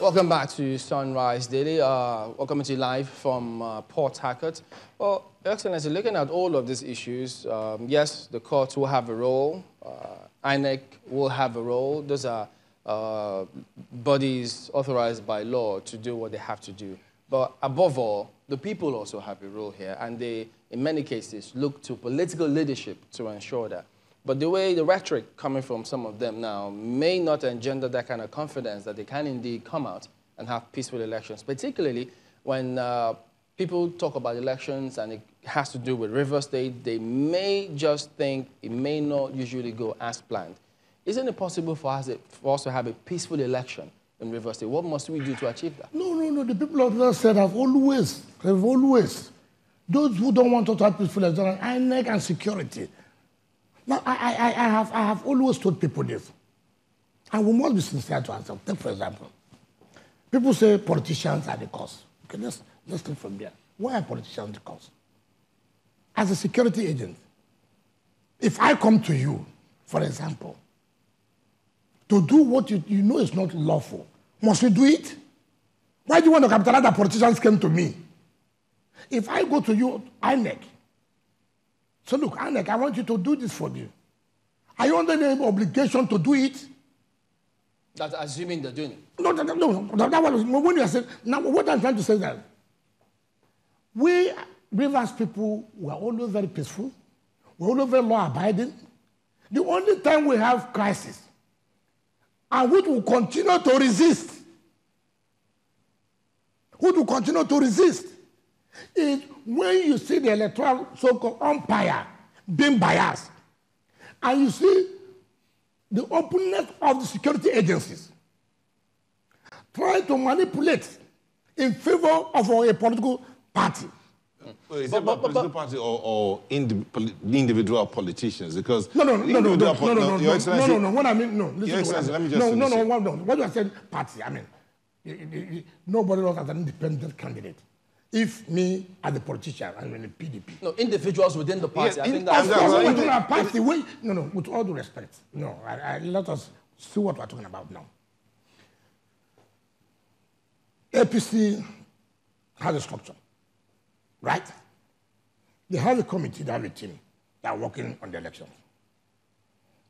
Welcome back to Sunrise Daily. Welcome to you live from Port Harcourt. Well, Your Excellency, looking at all of these issues, yes, the courts will have a role. INEC will have a role. Those are bodies authorized by law to do what they have to do. But above all, the people also have a role here, and they, in many cases, look to political leadership to ensure that. But the way the rhetoric coming from some of them now may not engender that kind of confidence that they can indeed come out and have peaceful elections, particularly when people talk about elections and it has to do with River State. They may just think it may not usually go as planned. Isn't it possible for us to have a peaceful election in River State? What must we do to achieve that? No. The people of that state have always, those who don't want to have peaceful election, INEC and security. Now, I have always told people this, and we must be sincere to ourselves. Take, for example, people say politicians are the cause. Okay, let's take from there. Why are politicians the cause? As a security agent, if I come to you, for example, to do what you know is not lawful, must you do it? Why do you want to capitalize that politicians came to me? If I go to you, INEC, so look, INEC, I want you to do this for me. Are you under any obligation to do it? That's assuming they're doing it. No. That was when you are saying. Now, what I'm trying to say is that we Rivers people were always very peaceful. We're always very law-abiding. The only time we have crisis, and which will continue to resist, is when you see the electoral so-called umpire being biased, and you see the openness of the security agencies trying to manipulate in favor of a political party. Is it about political party or individual politicians? Because no. Your Excellency, What I mean, no. Your Excellency, let me just finish. What you are saying, party. I mean, nobody else as an independent candidate. If me as a politician, I'm in the PDP. No, individuals within the party. Yeah, I think that's party. No, with all due respect. No, let us see what we're talking about now. APC has a structure, right? They have a committee, they have a team that are working on the elections.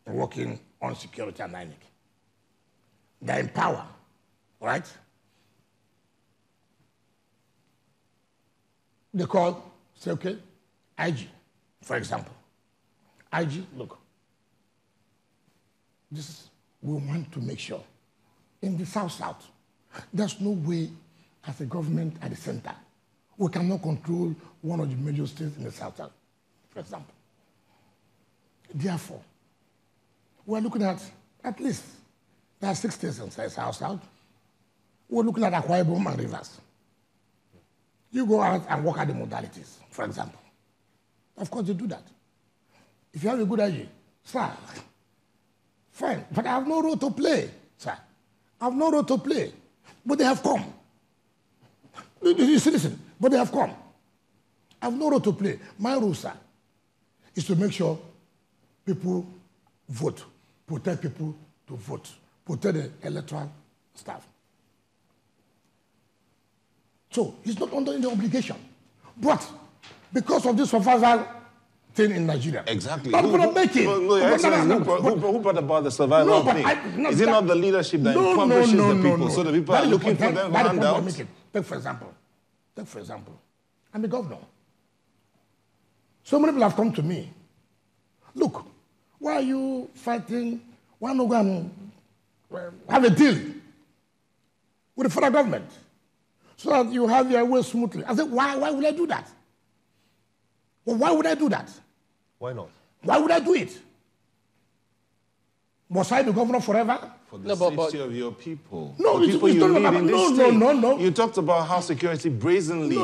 They're working on security and INEC. They're in power, right? They say, okay, IG, for example. IG, look, we want to make sure in the South, there's no way as a government at the center, we cannot control one of the major states in the South, for example. Therefore, we're looking at least, there are 6 states inside South. We're looking at Akwa Ibom and Rivers. You go out and work at the modalities, for example. Of course, you do that. If you have a good idea, sir, fine, but I have no role to play, sir. I have no role to play. But they have come. You see, listen, but they have come. I have no role to play. My role, sir, is to make sure people vote, protect people to vote, protect the electoral staff. So he's not under any obligation. But because of this survival thing in Nigeria. Exactly. Who brought about the survival thing? Is it not the leadership that impoverishes the people? So the people are looking for them handouts? Take for example, I'm a governor. So many people have come to me. Look, why are you fighting? Why not go and have a deal with the federal government? So that you have your way smoothly. I said, why would I do that? Well, why would I do that? Why not? Why would I do it? Must I be governor forever? For the safety of your people. No, the people you lead in this state. No. You talked about how security brazenly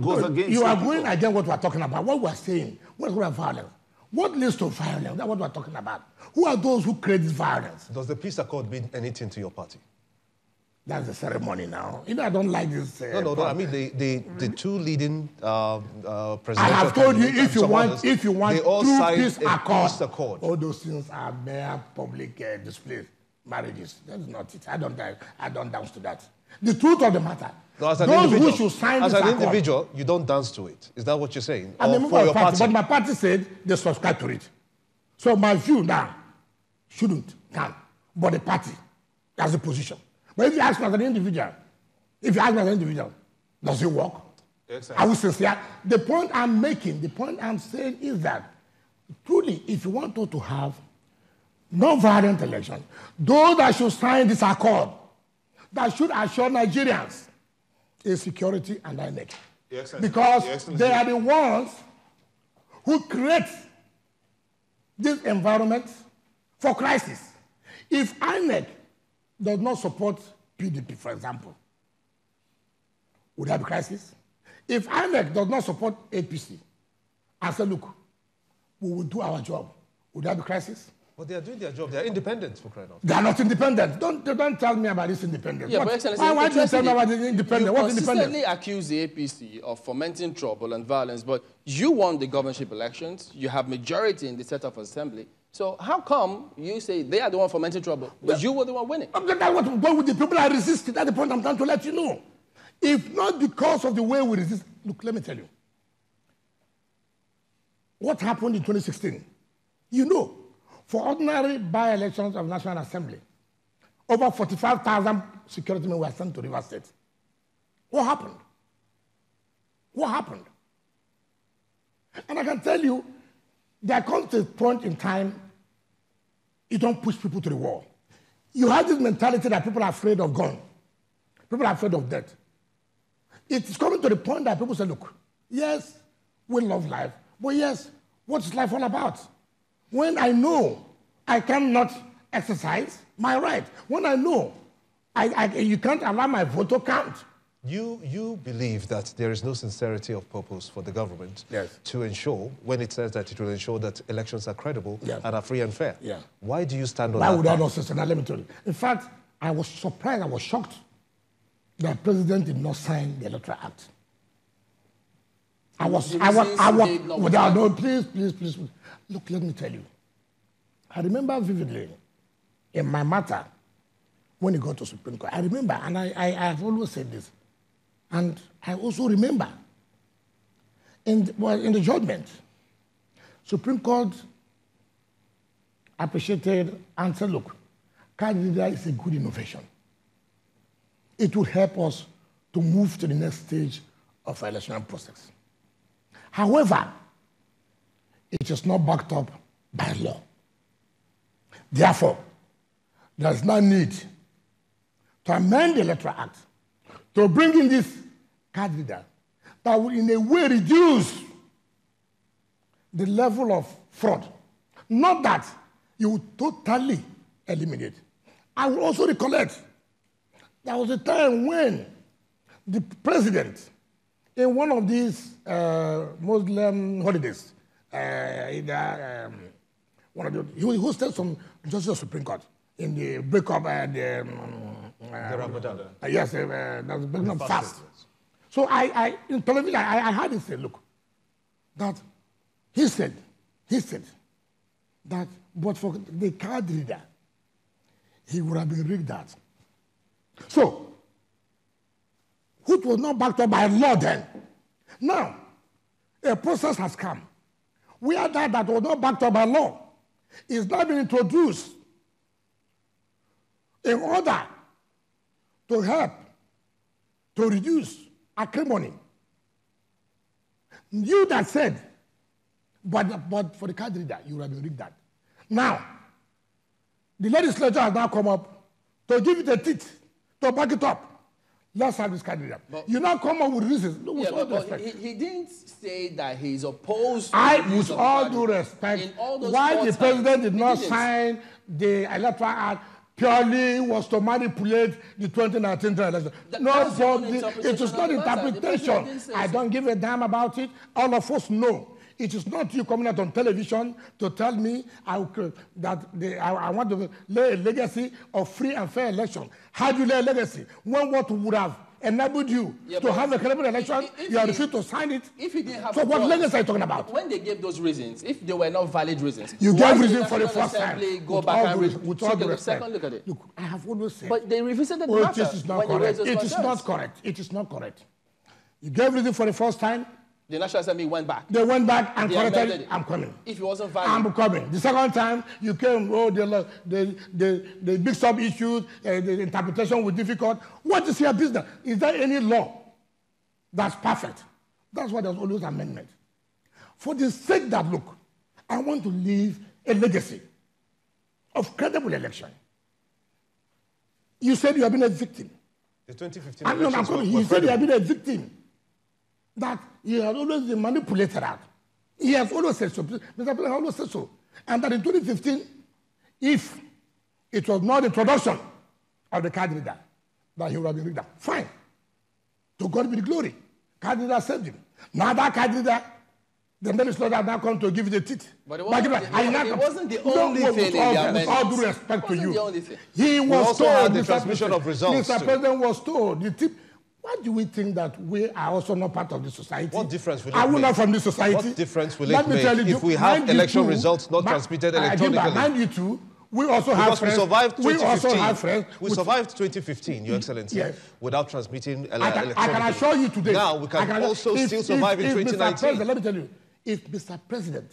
goes against you are going against what we are talking about. What we are saying, what is violence? What leads to violence? That's what we are talking about. Who are those who create this violence? Does the peace accord mean anything to your party? That's the ceremony now. You know, I don't like this. No. I mean, the 2 leading presidential I have told you, if you want they all true signed peace a peace accord. All those things are mere public displays, marriages. That's not it. I don't dance to that. The truth of the matter. No, as an those individual, who should sign as this an accord, individual, you don't dance to it. Is that what you're saying? I'm a Or member for of your the party, party? but my party said they subscribe to it. So my view now shouldn't count, but the party has a position. But if you ask me as an individual, does it work? Are we sincere? The point I'm making, the point I'm saying is that truly, if you want to have non-violent elections, those that should sign this accord, that should assure Nigerians is security and INEC. Because they are the ones who create this environment for crisis. If INEC does not support PDP, for example, would there be crisis? If INEC does not support APC, I say, look, we will do our job. Would there be crisis? But they are doing their job. They are independent, for crying out. They are not independent. Don't tell me about this independence. Yeah, but Excellency, why do you tell me about this independence? You What's consistently independent? accuse the APC of fomenting trouble and violence, but you won the governorship elections. You have majority in the set of assembly. So how come you say they are the one fomenting trouble, but you were the one winning? What would the people are resisting? That's the point I'm trying to let you know. If not because of the way we resist, look, let me tell you. What happened in 2016? You know, for ordinary by-elections of National Assembly, over 45,000 security men were sent to River State. What happened? What happened? And I can tell you, there comes a point in time, you don't push people to the wall. You have this mentality that people are afraid of gun. People are afraid of death. It's coming to the point that people say, look, yes, we love life, but yes, what's life all about? When I know I cannot exercise my right, when I know you can't allow my vote to count. You believe that there is no sincerity of purpose for the government to ensure, when it says that it will ensure that elections are credible and are free and fair. Yeah. Why do you stand on that? Why would I path? not say that? Let me tell you. In fact, I was surprised, I was shocked that the president did not sign the Electoral Act. Please. Look, let me tell you. I remember vividly in my matter when it got to Supreme Court. I remember, and I have always said this, and I also remember in the judgment, Supreme Court appreciated and said, look, card reader is a good innovation. It will help us to move to the next stage of our electoral process. However, it is not backed up by law. Therefore, there is no need to amend the Electoral Act to bring in this card reader that will in a way reduce the level of fraud. Not that you will totally eliminate. I will also recollect there was a time when the president, in one of these Muslim holidays, one of the, he hosted some justice of Supreme Court in the breakup, the Ramadan. Yes, that was breaking up fast. So I in television, I heard him say, look, that he said that, but for the card reader, he would have been rigged that. So, which was not backed up by law then. Now, a process has come. We are that was not backed up by law is now being introduced in order to help to reduce acrimony. You that said, but for the card reader, you would have been rigged that. Now, the legislature has now come up to give it a teeth, to back it up. Let's have this card reader. You now come up with reasons. No, with all due respect. He didn't say that he's opposed to with all due respect, why the president did not sign the Electoral Act purely was to manipulate the 2019 election. It is not interpretation. I don't give a damn about it. All of us know. It is not you coming out on television to tell me I want to lay a legacy of free and fair election. How do you lay a legacy? When what would have enabled you to have a credible election, you have refused to sign it. If he didn't have so what legacy are you talking about? When they gave those reasons, if they were not valid reasons, you gave reasons for the first time. Go back and with all the respect. Second look at it. Look, I have always said. But they revisited the matter. It is not correct. It is not correct. It is not correct. You gave reason for the first time. The National Assembly went back. They went back and corrected it. I'm coming. If it wasn't valid. I'm coming. The second time, you came, the big sub issues, the interpretation was difficult. What is your business? Is there any law that's perfect? That's why there's always amendment. For the sake that, look, I want to leave a legacy of credible election. You said you have been a victim. The 2015 elections you said you have been a victim. That he has always been manipulated out. He has always said so. Mr. President always said so. And that in 2015, if it was not the introduction of the card reader, that he would have been reader. Fine. To God be the glory. Card reader saved him. Now that card reader, the legislature now come to give you the teeth. But it wasn't the only thing. With all due respect to you. He was told the transmission of results. Mr. President was told the tip. Why do we think that we are also not part of the society? What difference will it make? Are we not from this society? What difference will it make if we have election results not transmitted electronically? Mind you too, we also have friends. We survived 2015. We also have friends. We survived 2015, Your Excellency, yes, without transmitting electronically. I can assure you today. Now we can also still survive in 2019. Let me tell you, if Mr. President,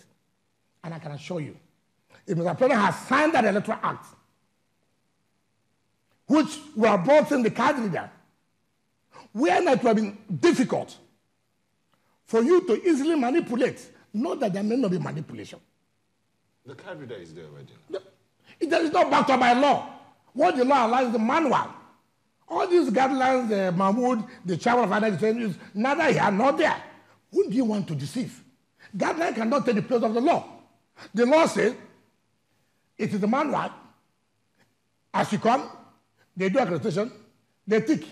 and I can assure you, if Mr. President has signed that Electoral Act, which were brought in the card reader, where it would have been difficult for you to easily manipulate, not that there may not be manipulation. The card reader is there already. It is not backed up by law. What the law allows is the manual. All these guidelines, Mahmoud, the chairman of INEC, is neither here nor there. Who do you want to deceive? Guidelines cannot take the place of the law. The law says it is the manual. As you come, they do accreditation, they tick.